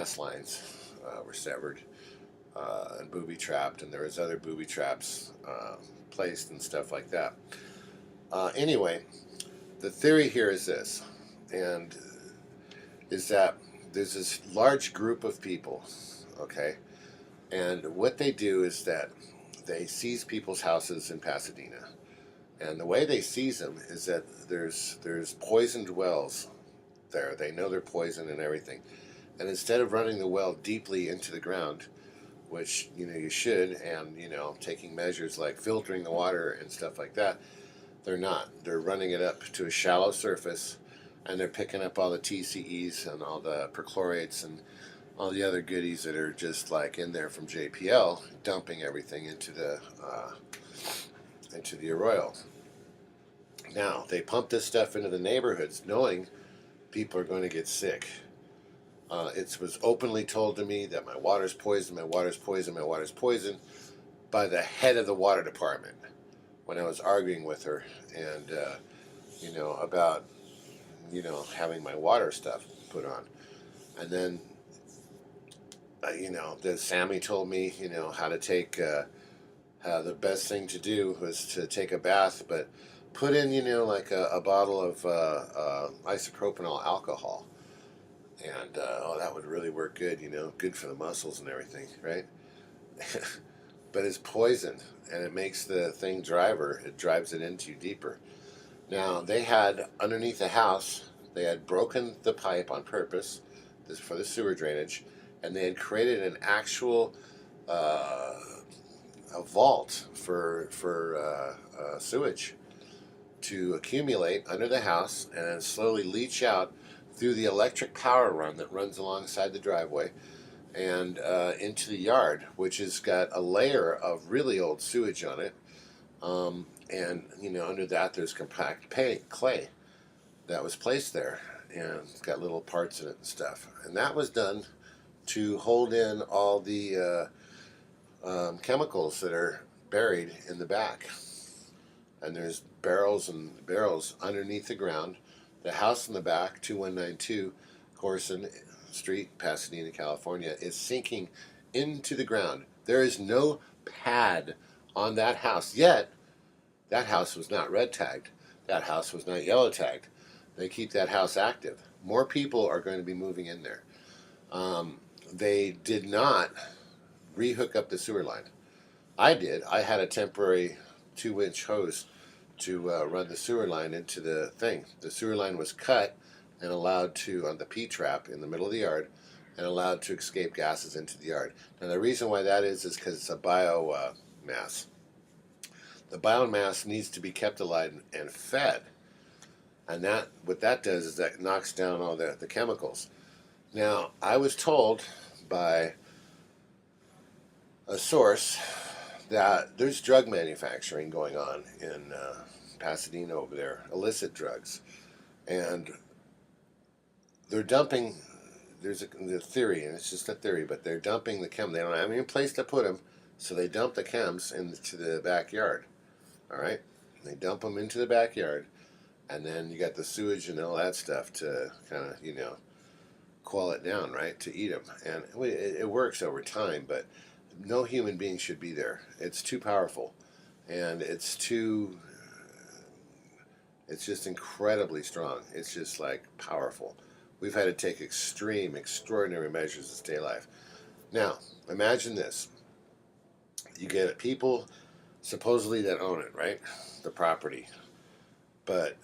gas lines were severed and booby trapped, and there was other booby traps placed and stuff like that. Anyway, the theory here is this, and is that there's this large group of people, okay, and what they do is that they seize people's houses in Pasadena, and the way they seize them is that there's poisoned wells there. They know they're poisoned and everything, and instead of running the well deeply into the ground, which you should, and taking measures like filtering the water and stuff like that, they're not. They're running it up to a shallow surface, and they're picking up all the TCEs and all the perchlorates and all the other goodies that are just like in there from JPL, dumping everything into the arroyo. Now they pump this stuff into the neighborhoods, knowing people are going to get sick. It was openly told to me that my water's poisoned, my water's poisoned, my water's poisoned by the head of the water department when I was arguing with her, and about having my water stuff put on. And then the Sammy told me how to take how the best thing to do was to take a bath, but put in like a bottle of isopropanol alcohol, and that would really work good, good for the muscles and everything, right? But it's poison, and it makes the thing driver. It drives it into you deeper. Now, they had, underneath the house, they had broken the pipe on purpose for the sewer drainage, and they had created an actual a vault for sewage to accumulate under the house and then slowly leach out through the electric power run that runs alongside the driveway and into the yard, which has got a layer of really old sewage on it. And under that there's compact clay that was placed there, and it's got little parts in it and stuff. And that was done to hold in all the chemicals that are buried in the back. And there's barrels and barrels underneath the ground. The house in the back, 2192 Corson Street, Pasadena, California, is sinking into the ground. There is no pad on that house, yet that house was not red tagged. That house was not yellow tagged. They keep that house active. More people are going to be moving in there. They did not rehook up the sewer line. I did. I had a temporary 2-inch hose to run the sewer line into the thing. The sewer line was cut and allowed to, on the P-trap in the middle of the yard, and allowed to escape gases into the yard. Now the reason why that is because it's a biomass. The biomass needs to be kept alive and fed. And that, what that does is that knocks down all the chemicals. Now, I was told by a source that there's drug manufacturing going on in Pasadena over there, illicit drugs. And they're dumping, there's the theory, and it's just a theory, but they're dumping the chem. They don't have any place to put them, so they dump the chems into the backyard. All right? They dump them into the backyard, and then you got the sewage and all that stuff to kind of, quell it down, right, to eat them. And it works over time, but no human being should be there. It's too powerful, and it's just incredibly strong. It's just like powerful. We've had to take extraordinary measures to stay alive. Now, imagine this. You get people supposedly that own it, right? The property. But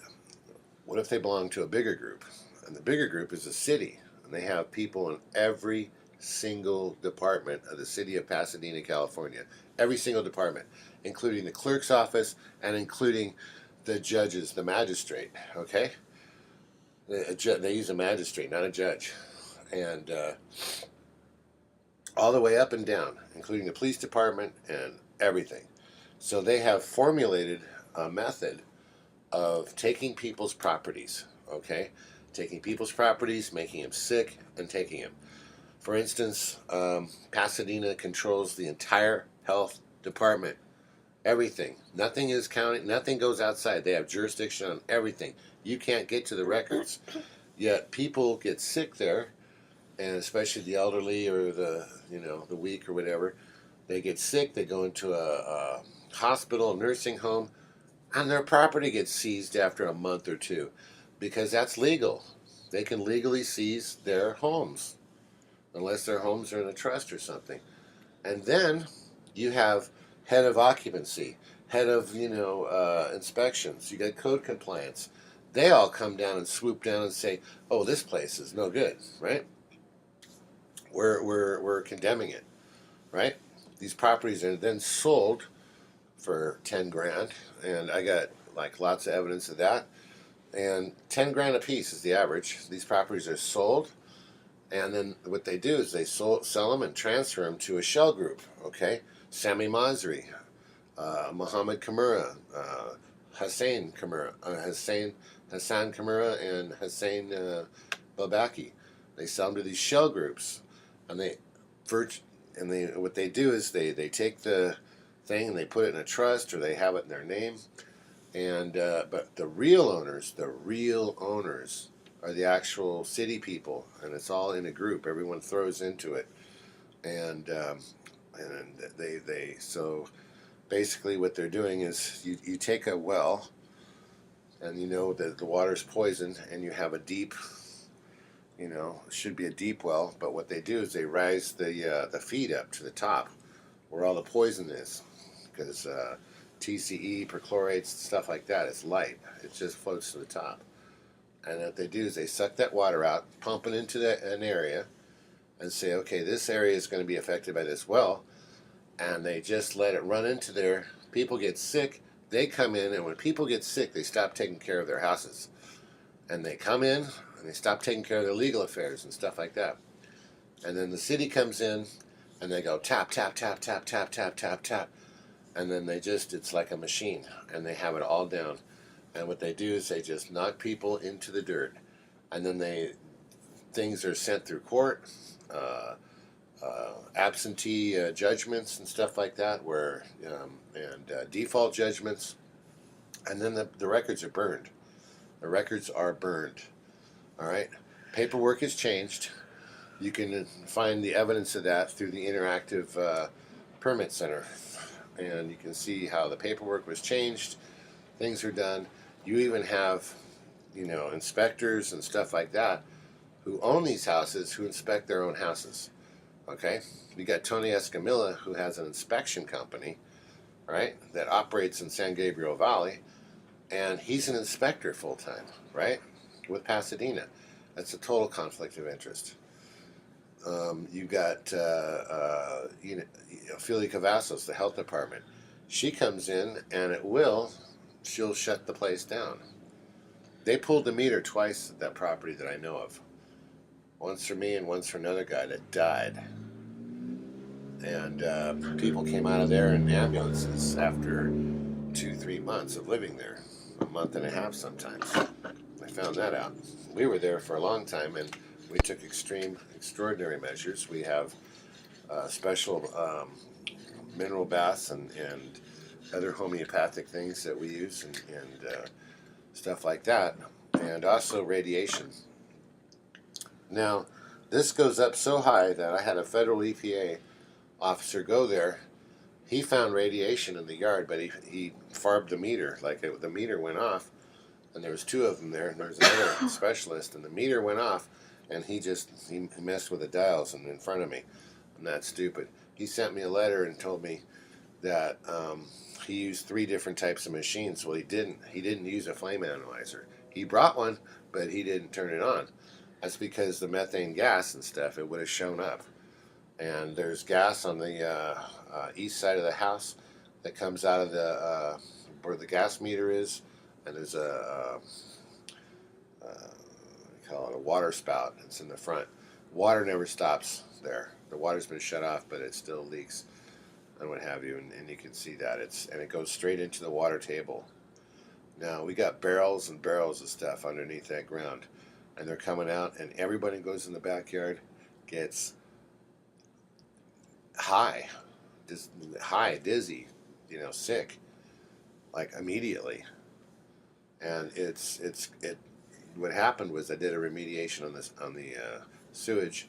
what if they belong to a bigger group? And the bigger group is the city. And they have people in every single department of the city of Pasadena, California. Every single department, including the clerk's office and including the judges, the magistrate, okay? They use a magistrate, not a judge. And all the way up and down, including the police department and everything. So they have formulated a method of taking people's properties, okay? Taking people's properties, making them sick, and taking them. For instance, Pasadena controls the entire health department. Everything. Nothing is counted. Nothing goes outside. They have jurisdiction on everything. You can't get to the records. Yet people get sick there, and especially the elderly or the weak or whatever. They get sick. They go into a hospital, nursing home, and their property gets seized after a month or two, because that's legal. They can legally seize their homes unless their homes are in a trust or something. And then you have head of occupancy, head of inspections. You got code compliance. They all come down and swoop down and say, "Oh, this place is no good," right? We're condemning it, right? These properties are then sold for 10 grand, and I got like lots of evidence of that. And 10 grand a piece is the average. These properties are sold, and then what they do is they sell them and transfer them to a shell group. Okay, Sami Masri, Muhammad Kamura, Hassan Kamura, and Hussein Babaki. They sell them to these shell groups, and what they do is they take the thing and they put it in a trust, or they have it in their name. And but the real owners are the actual city people, and it's all in a group. Everyone throws into it, and they so basically what they're doing is you take a well, and you know that the water's poisoned, and you have a deep, it should be a deep well, but what they do is they rise the feed up to the top where all the poison is, because TCE, perchlorates, stuff like that, it's light. It just floats to the top. And what they do is they suck that water out, pump it into an area, and say, okay, this area is going to be affected by this well, and they just let it run into there. People get sick, they come in, and when people get sick, they stop taking care of their houses. And they come in, and they stop taking care of their legal affairs and stuff like that. And then the city comes in, and they go tap, tap, tap, tap, tap, tap, tap, tap. And then it's like a machine, and they have it all down. And what they do is they just knock people into the dirt. And then things are sent through court, absentee judgments and stuff like that, and default judgments. And then the records are burned. The records are burned. All right? Paperwork is changed. You can find the evidence of that through the interactive permit center. And you can see how the paperwork was changed. Things are done. You even have, inspectors and stuff like that who own these houses, who inspect their own houses. Okay? We got Tony Escamilla, who has an inspection company, right, that operates in San Gabriel Valley, and he's an inspector full time, right, with Pasadena. That's a total conflict of interest. You got Ophelia Cavazos, the health department. She comes in, and she'll shut the place down. They pulled the meter twice at that property that I know of. Once for me and once for another guy that died. And people came out of there in ambulances after 2-3 months of living there. A month and a half sometimes. I found that out. We were there for a long time, and we took extraordinary measures. We have special mineral baths and other homeopathic things that we use, and stuff like that, and also radiation. Now, this goes up so high that I had a federal EPA officer go there. He found radiation in the yard, but he farbed the meter. The meter went off, and there was 2 of them there, and there was another specialist, and the meter went off, and he messed with the dials in front of me. I'm not stupid. He sent me a letter and told me that he used 3 different types of machines. Well, he didn't use a flame analyzer. He brought one, but he didn't turn it on. That's because the methane gas and stuff, it would have shown up. And there's gas on the east side of the house that comes out of where the gas meter is, and there's we call it a water spout. It's in the front. Water never stops there. The water's been shut off, but it still leaks and what have you, and you can see that it goes straight into the water table. Now we got barrels and barrels of stuff underneath that ground, and they're coming out, and everybody who goes in the backyard gets high, dizzy, sick, like immediately. And what happened was I did a remediation on the sewage,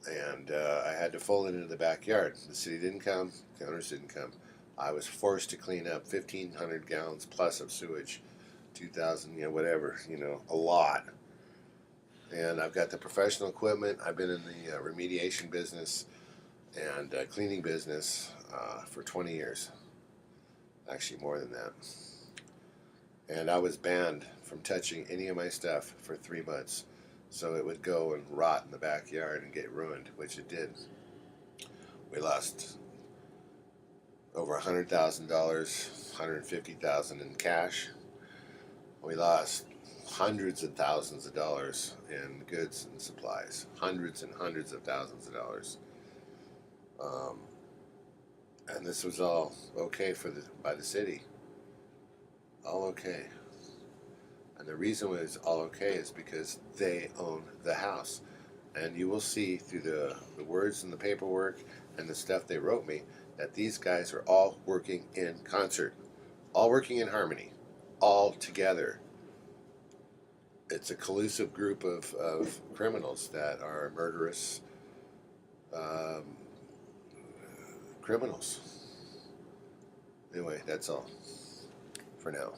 and I had to fold it into the backyard. The city didn't come, the owners didn't come. I was forced to clean up 1,500 gallons plus of sewage, 2,000, whatever, a lot. And I've got the professional equipment. I've been in the remediation business and cleaning business for 20 years. Actually, more than that. And I was banned from touching any of my stuff for 3 months. So it would go and rot in the backyard and get ruined, which it did. We lost over $100,000, $150,000 in cash. We lost hundreds of thousands of dollars in goods and supplies. Hundreds and hundreds of thousands of dollars. And this was all okay by the city. All okay. And the reason it was all okay is because they own the house. And you will see through the words in the paperwork and the stuff they wrote me that these guys are all working in concert, all working in harmony, all together. It's a collusive group of criminals that are murderous criminals. Anyway, that's all for now.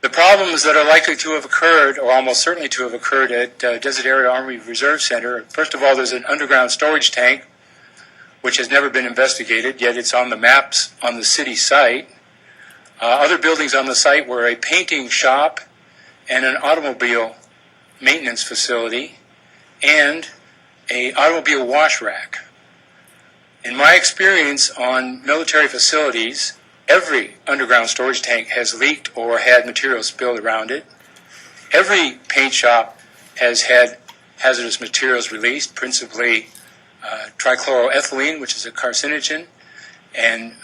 The problems that are likely to have occurred, or almost certainly to have occurred at Desert Area Army Reserve Center, first of all, there's an underground storage tank, which has never been investigated, yet it's on the maps on the city site. Other buildings on the site were a painting shop and an automobile maintenance facility and an automobile wash rack. In my experience on military facilities, every underground storage tank has leaked or had material spilled around it. Every paint shop has had hazardous materials released, principally trichloroethylene, which is a carcinogen, and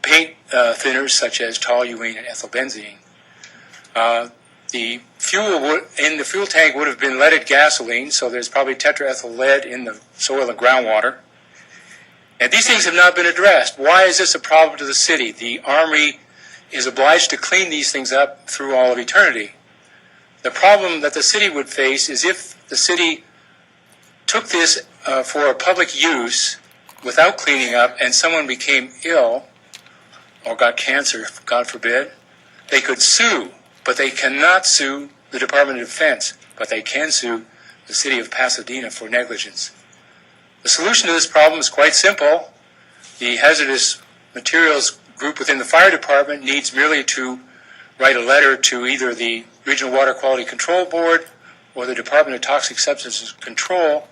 paint thinners such as toluene and ethylbenzene. The fuel in the fuel tank would have been leaded gasoline, so there's probably tetraethyl lead in the soil and groundwater. And these things have not been addressed. Why is this a problem to the city? The Army is obliged to clean these things up through all of eternity. The problem that the city would face is if the city took this for a public use without cleaning up and someone became ill or got cancer, God forbid, they could sue, but they cannot sue the Department of Defense, but they can sue the city of Pasadena for negligence. The solution to this problem is quite simple. The hazardous materials group within the fire department needs merely to write a letter to either the Regional Water Quality Control Board or the Department of Toxic Substances Control